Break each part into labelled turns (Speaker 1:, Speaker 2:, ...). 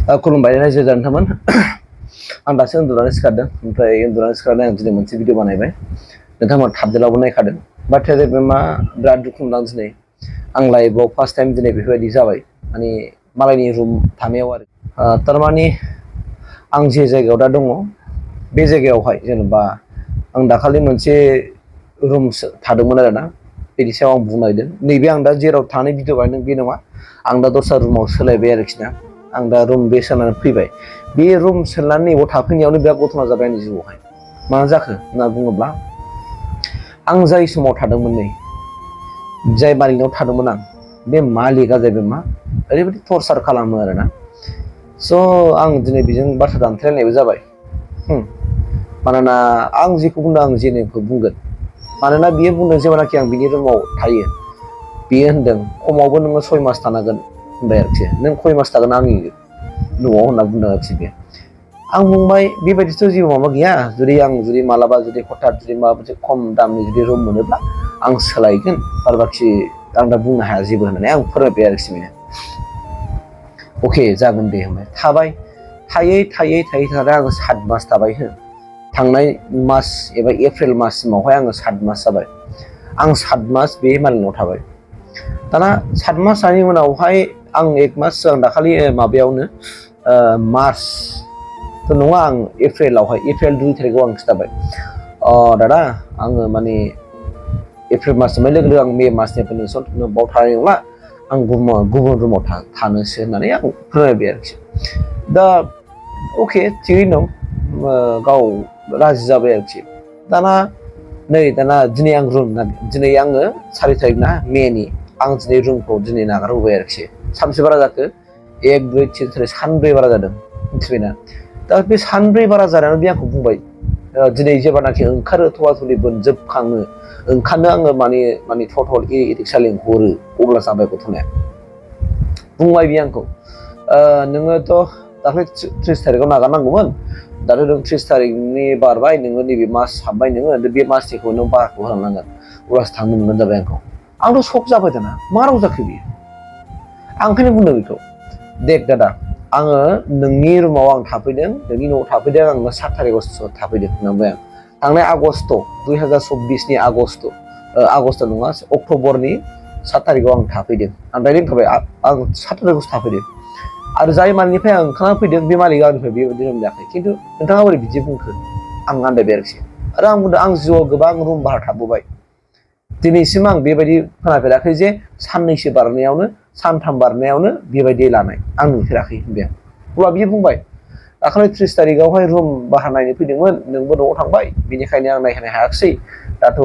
Speaker 1: खुलुमबाय रायजो जान्थामोन आं दासो उन्दुनानै सिखारदों ओमफ्राय उन्दुनानै सिखारनानै आं दिनै मोनसे भिडिअ बानायबाय नोंथांमोना थाबदेलावबो नायखादों बाथ्राया जाहैबाय मा बिराद दुखु मोनदों दिनै आं लाइफआव फार्स्ट टाइम दिनै बेफोरबायदि जाबाय माने मालायनि रुम थानायाव आरो थारमाने आं जे जायगायाव दा दङ बे जायगायावहाय जेनेबा आं दाखालि मोनसे रुम थादोंमोन आरोना बेनि सायाव आं बुंनो नागिरदों नैबे आं दा जेराव थानाय भिडिअ बानायदों बे नङा आं दा दस्रा रुमाव सोलायबाय आरोखि ना आं दा रुम बे सोलायनानै फैबाय बे रुम सोलायनानै नैबाव थाफैनायावनो बिराद घटना जाबाय आंनि जिउआवहाय मा जाखो होनना बुङोब्ला आं जाय समाव थादोंमोन नै जाय मालिकनाव थादोंमोन आं बे मालिकआ जाहैबाय मा ओरैबायदि टर्चार खालामो आरोना स' आं दिनै बेजों बाथ्रा दानथेलायनायबो जाबाय मानोना आं जेखौ बुंदों आं जेनिखौ बुंगोन मानोना बियो बुंदों जेब्लानाखि आं बिनि रुमाव थायो बियो होनदों खमावबो नोङो 6 मास थानांगोन होनबाय आरोखि नों खय मास थागोन आंनि न'आव होनना बुंदों आरोखि बे आं बुंबाय बेबायदिथ' जेबो माबा गैया जुदि मालाबा जुदि हठात जुदि माबा मोनसे खम दामनि जुदि रुम मोनोब्ला आं सोलायगोन आरो बाखि आं दा बुंनो हाया जेबो होननानै आं फोरमायबाय आरोखि बेनो अके जागोन दे होनबाय थाबाय थायै आङो 7 मास थाबाय थांनाय मास एबा एप्रिल माससिमावहाय आङो 7 मास जाबाय आं 7 मास बे मालिकनाव थाबाय दाना 7 मासनि उनावहाय आं 1 मास सिगां दाखालि माबायावनो मार्च नङा आं एप्रिलावहाय एप्रिल 2 तारिखआव आं खिथाबाय दादा आङो माने एप्रिल मास जोबनाय लोगो लोगो आं मे मासनिफ्राय नोंसोर बाव थानाय नंला आं गुबुन रुमाव थानोसै होननानै आं फोरमायबाय आरोखि दा अके थिगैनो दं गाव राजि जाबाय आरोखि दाना दिनै आं दिनै आङो 4 तारिख ना मेनि आं दिनै रुमखौ दिनै नागारबोबाय आरोखि सानसे बारा जाखो 1 2 3 4 सानब्रै बारा जादों मिथिबायना दा बे सानब्रै बारा जानानै बे आंखौ बुंबाय दिनै जेब्लानाखि ओंखारो थवा-थलि बोनजोबखाङो ओंखारनो आङो माने टटल रिक्सा लिंहरो अब्ला जाबाय गथनाया बुंबाय बियो आंखौ नोङोथ' दाख्लै 30 तारिखआव नागारनांगौमोन दाथ' नों 30 तारिखनि बारबाय नोङो नैबे मास हाबबाय नोङो बे मासनिखौ नों बाराखौ होलांनांगोन अब्लासो थांनो मोनगोन जाबाय आंखौ आंथ' शक जाबाय दाना मा राव जाखो बियो आं ओंखायनो बुंदों बेखौ देख दादा आङो नोंनि रुमाव आं थाफैदों नोंनि न'आव थाफैदों आङो 7 तारिखआवसो थाफैदों होनबाय आं थांनाय आगष्ट 2024 नि आगष्ट नङा अक्ट'बरनि 7 तारिखआव आं थाफैदों आं डाइरेक्ट होनखाबाय आं 7 तारिखआवसो थाफैदों आरो जाय मालिकनिफ्राय आं ओंखारना फैदों बे मालिकआ आंनिफ्राय बेबायदि रुम जायाखै खिन्थु नोंथाङा बोरै बिदि बुंखो आं आन्दायबाय आरोखि आरो आं बुंदों आं जिउआव गोबां रुम भारा थाबोबाय दिनैसिम आं बेबायदि खोनाफेराखै जे साननैसो बारनायावनो सानथाम बारनायावनो बेबायदि लानाय आं नुफेराखै होनबाय आं अब्ला बियो बुंबाय दाखालि 30 तारिखआवहाय रुम भारा नायनो फैदोंमोन नोंबो न'आव थांबाय बेनिखायनो आं नायहोनो हायाखिसै दाथ'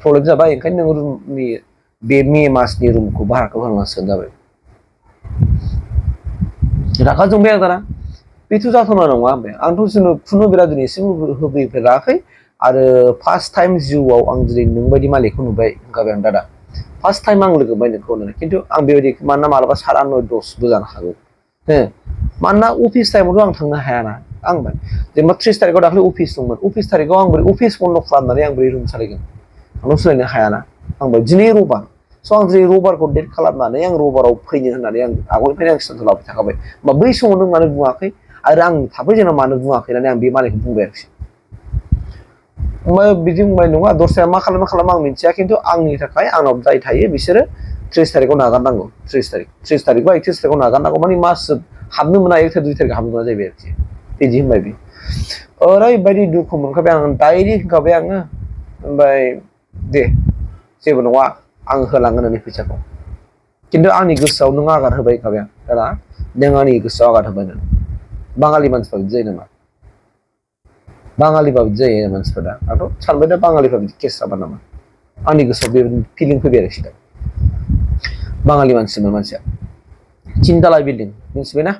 Speaker 1: प्रब्लेम जाबाय ओंखायनो नों रुमनि बे मे मासनि रुमखौ भाराखौ होनांसिगोन जाबाय रागा जोंबाय आं दाना बेथ' जाथावना नङा होनबाय आंथ' जोंनो खुनु बेला दिनैसिम होफैफेराखै आरो फार्स्ट टाइम जिउआव आं दिनै नोंबायदि मालिकखौ नुबाय होनखाबाय आं दादा फार्स्ट टाइम आं लोगो मोनबाय नोंखौ होननानै खिन्थु आं बेबायदि मानोना मालाबा 7 9 10बो जानो हागौ मानोना अफिस टाइमावथ' आं थांनो हायाना आं जेनेबा 30 तारिखआव दाख्लै अफिस दंमोन अफिस तारिखआव आं बोरै अफिस बन्द खालामनानै आं बोरै रुम सालायगोन आंथ' सोलायनो हायाना आं दिनै रबार स' आं दिनै रबारखौ डेट खालामनानै आं रबाराव फैनो होननानै आं आगोलनिफ्रायनो आं सिद्धान्त लाबाय थाखाबाय होमबा बै समाव नों मानो बुङाखै आरो आं थाफैजेननाव मानो बुङाखै होननानै आं बे मालिकखौ बुंबाय आरोखि ओमफ्राय बिदि बुंबाय नङा दस्राया मा खालामो आं मिथिया खिन्थु आंनि थाखाय आंनाव जाय थायो बिसोरो 30 तारिखआव नागारनांगौ 30 तारिख बा 31 तारिखआव नागारनांगौ माने मास हाबनो मोना 1 तारिख 2 तारिख हाबनो मोना जाहैबाय आरोखि बिदि होनबाय बे ओरैबायदि दुखु मोनखाबाय आं डाइरेक्ट होनखाबाय आङो ओमफ्राय दे जेबो नङा आं होलांगोन नोंनि फैसाखौ खिन्थु आंनि गोसोआव नों आघात होबाय होनखाबाय आं दादा नों आंनि गोसोआव आघात होबाय नों बाङालि मानसिफ्रा बिदि जायो नामा बाङालिबा बिदि जायो मानसिफ्रा दा आंथ' सानबाय दा बाङालिफ्रा बिदि केस जाबा नामा आंनि गोसोआव बे फिलिं फैबाय आरोखि दा बाङालि मानसिमोन मानसिया 3 तला बिल्डिं मिथिबायना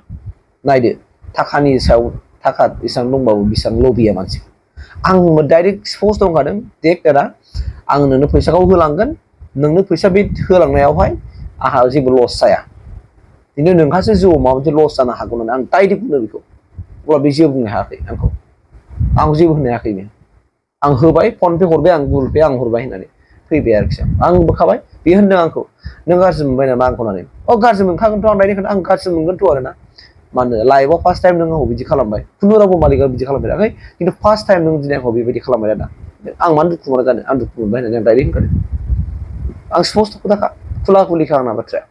Speaker 1: नायदो थाखानि सायाव थाखा बेसेबां दंबाबो बेसेबां लबिया मानसि आं डाइरेक्ट स्पस्ट दंखादों देख दादा आं नोंनो फैसाखौ होलांगोन नोंनो फैसा बे होलांनायावहाय आंहा जेबो लस जाया खिन्थु नोंहासो जिउआव माबा मोनसे लस जानो हागौ होननानै आं डाइरेक्ट बुंदों बेखौ अब्ला बे जेबो बुंनो हायाखै आं जेबो होनो हायाखै बे आं होबाय फन पे हरबाय आं गुगोल पे आं हरबाय होननानै फैबाय आरोखि आं बोखाबाय बे होनदों आंखौ नों गाज्रि मोनबाय नामा आंखौ होननानै गाज्रि मोनखागोनथ' आं डाइरेक्ट आं गाज्रि मोनगोनथ' आरोना मानो लाइफआव फार्स्ट टाइम नों आंखौ बिदि खालामबाय खुनु रावबो मालिकआ बिदि खालामफेराखै खिन्थु फार्स्ट टाइम नों दिनै आंखौ बेबायदि खालामबाय आदा आं मानो दुखु मोना जानो आं दुखु मोनबाय होननानै आं डाइरेक्ट होनखादों आं स्पस्ट खोथाखा खुला खुलिखा आंना बाथ्राया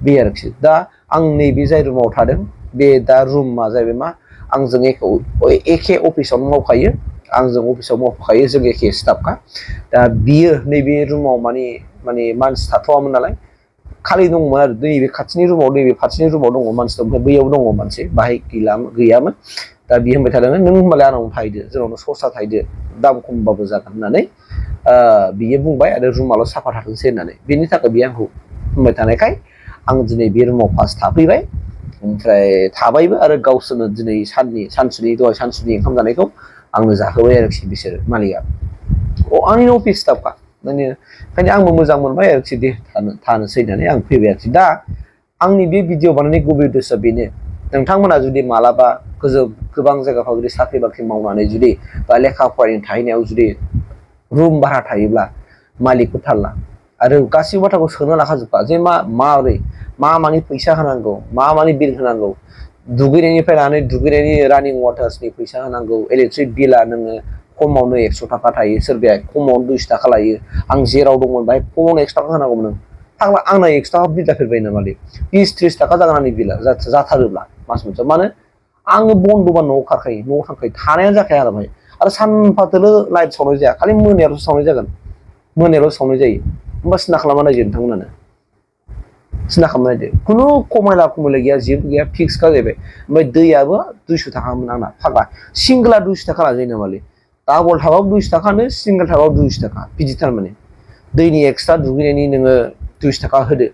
Speaker 1: बे आरोखि दा आं नैबे जाय रुमाव थादों बे दा रुमा जाहैबाय मा आंजों एखे अफिसावनो मावखायो आंजों अफिसाव मावफाखायो जों एखे स्टाफखा दा बियो नैबे रुमाव माने मानसि थाथ'वामोन नालाय खालि दंमोन आरो नैबे खाथिनि रुमाव नैबे फारसेनि रुमाव दङ मानसि दं ओमफ्राय बैयाव दङ मानसि बाहाय गैयामोन दा बियो होनबाय थादों नों होनबालाय आंनाव थाहैदो जोंनावनो सर्सा थाहैदो दाम खमबाबो जागोन होननानै बियो बुंबाय आरो रुमाल' साफा थाथोंसै होननानै बेनि थाखाय बियो आंखौ बुंबाय थानायखाय आं दिनै बे रुमाव फार्स्ट थाफैबाय ओमफ्राय थाबायबो आरो गावसोरनो दिनै सानसुनि दहाय सानसुनि ओंखाम जानायखौ आंनो जाहोबाय आरोखि बिसोर मालिकआ आंनि अफिस स्टाफखा माने ओंखायनो आंबो मोजां मोनबाय आरोखि दे थानोसै होननानै आं फैबाय आरोखि दा आंनि बे भिडिअ बानायनाय गुबै उद्देश्यआ बेनो नोंथांमोना जुदि मालाबा गोबां जायगाफ्राव जुदि साख्रि बाख्रि मावनानै जुदि बा लेखा फरायनो थाहैनायाव जुदि रुम भारा थायोब्ला मालिकखौ थालला आरो गासिबो बाथ्राखौ सोंना लाखाजोबखा जे माबोरै मानि फैसा होनांगौ मानि बिल होनांगौ दुगैनायनिफ्राय लानानै दुगैनायनि रानिं वाटार्सनि फैसा होनांगौ इलेक्ट्रिक बिला नोङो खमावनो 100 थाखा थायो सोरबाया खमावनो 200 थाखा लायो आं जेराव दंमोन बाहाय खमावनो 100 थाखा होनांगौमोन नों फाग्ला आंना 100 थाखा बिल जाफेरबाय नामा 20-30 थाखा जागोन आंनि बिला जाथारोब्ला मास मोनसेयाव मानो आङो बन्द'बा न'आव खारखायो न'आव थांखायो थानायानो जाखाया आरो भाई आरो सानफाथोलो लाइट सावनाय जाया खालि मोनायावसो सावनाय जागोन मोनायावल' सावनाय जायो होमबा सिन्था खालामना नायदो नोंथांमोनानो सिन्था खालामना नायदो खुनु खमायला गैया जेबो गैया फिक्सखा जाहैबाय ओमफ्राय दैयाबो 200 थाखामोन आंना फाग्ला सिंगोला 200 थाखा लाजायो नामालै डाबल थाबाबो 200 थाखानो सिंगोल थाबाबो 200 थाखा बिदि थारमाने दैनि एक्सट्रा दुगैनायनि नोङो 200 थाखा होदो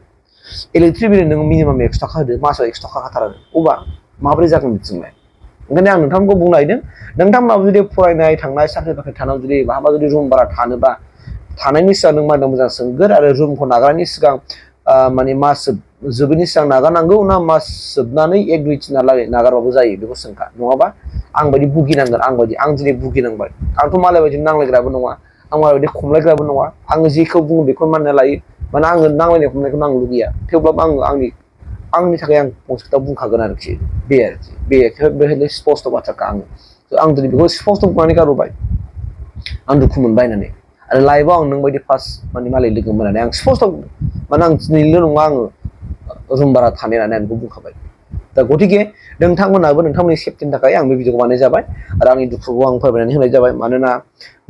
Speaker 1: इलेक्ट्रिक बिल नोङो मिनिमाम 100 थाखा होदो मासाव 100 थाखा खाथारो अबा माबोरै जागोन बिदिजोंलाय ओंखायनो आं नोंथांखौ बुंनो नागिरदों नोंथांमोनाबो जुदि फरायनाय थांनाय साख्रि बाख्रि थानायाव जुदि बहाबा जुदि रुम भारा थानोबा थानायनि सिगां नों मानोना मोजां सोंगोर आरो रुमखौ नागारनायनि सिगां माने मास जोबैनि सिगां नागारनांगौ ना मास जोबनानै 1-2 दिनहालागै नागारबाबो जायो बेखौ सोंखा नङाबा आं बायदि भुगिनांगोन आं दिनै भुगिनांबाय आंथ' मालाय बायदि नांलायग्राबो नङा आं मालाय बायदि खमलायग्राबो नङा आङो जेखौ बुङो बेखौ मानिना लायो माने आङो नांलायनाय खमलायखौ आं लुगैया थेवब्लाबो आंनि थाखाय आं फंसे खोथा बुंखागोन आरोखि बेहायनो स्पस्ट बाथ्राखा आं दिनै बेखौ स्पस्ट बुंनानै गारबोबाय आं दुखु मोनबाय होननानै आरो लाइफआव आं नोंबायदि फार्स्ट माने मालाय लोगो मोननानै आं स्पस्ट माने आं दिनैल' नङा आङो रुम भारा थानाय होननानै आं बेखौ बुंखाबाय दा गतिके नोंथांमोनाबो नोंथांमोननि सेफटिनि थाखाय आं बे भिडिअखौ बानायनाय जाबाय आरो आंनि दुखुखौ आं फोरमायनानै होनाय जाबाय मानोना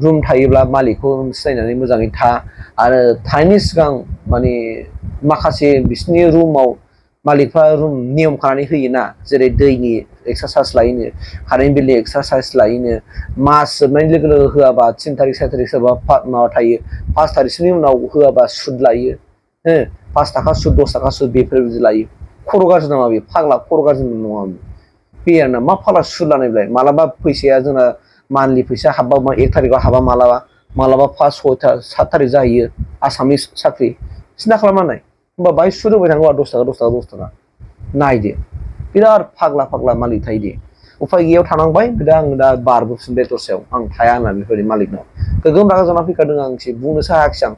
Speaker 1: रुम थायोब्ला मालिकखौ सिनायनानै मोजाङै था आरो थानायनि सिगां माने माखासे बिसिनि रुमाव मालिकफ्रा रुम नियम खानानै होयोना जेरै दैनि एक्सट्रा चार्ज लायोनो कारेन्ट बिलनि एक्सट्रा चार्ज लायोनो मास जोबनाय लोगो लोगो होआबा 3 थारिख 4 थारिख सोरबा माबा थायो 5 थारिखसोनि उनाव होआबा सुद लायो 5 थाखा सुद 10 थाखा सुद बेफोरबायदि लायो खर' गाज्रि नामा बे फाग्ला खर' गाज्रि नङा बे आरोना मा फाग्ला सुद लानायलाय मालाबा फैसाया जोंना मान्थलि फैसा हाबबा 1 थारिखआव हाबा मालाबा 5, 6, 7 थारिख जाहैयो आसामनि साख्रि सिन्था खालामनानै होमबा बाहाय सुद होबाय थानांगौ 10 थाखा 10 थाखा 10 थाखा नायदो बिराद फाग्ला मालिक थायो दे उफाय गैयाव थानांबाय दा आं दा बारबोफिनबाय दस्रायाव आं थाया होनना बेफोरबायदि मालिकनाव गोगोम रागा जाना फैखादों आं बुंनोसो हायाखिसै आं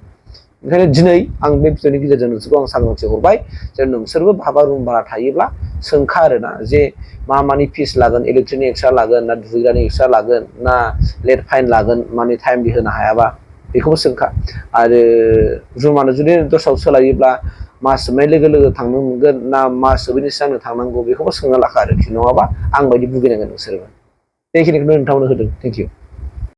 Speaker 1: ओंखायनो दिनै आं बे भिडिअनि गेजेरजों नोंसोरखौ आं सांग्रांथि हरबाय जे नोंसोरबो बहाबा रुम भारा थायोब्ला सोंखा आरोना जे मानि फिस लागोन इलेक्ट्रिकनि एक्सट्रा लागोन ना दुगैग्रानि एक्सट्रा लागोन ना लेट फाइन लागोन माने टाइमलि होनो हायाबा बेखौबो सोंखा आरो रुमानो जुदि दस्रायाव सोलायोब्ला मास जोबनाय लोगो लोगो थांनो मोनगोन ना मास जोबैनि सिगांनो थांनांगौ बेखौबो सोंना लाखा आरोखि नङाबा आं बायदि भुगिनांगोन नोंसोरबो बेखिनिखौनो नोंथांमोननो होदों थेंक इउ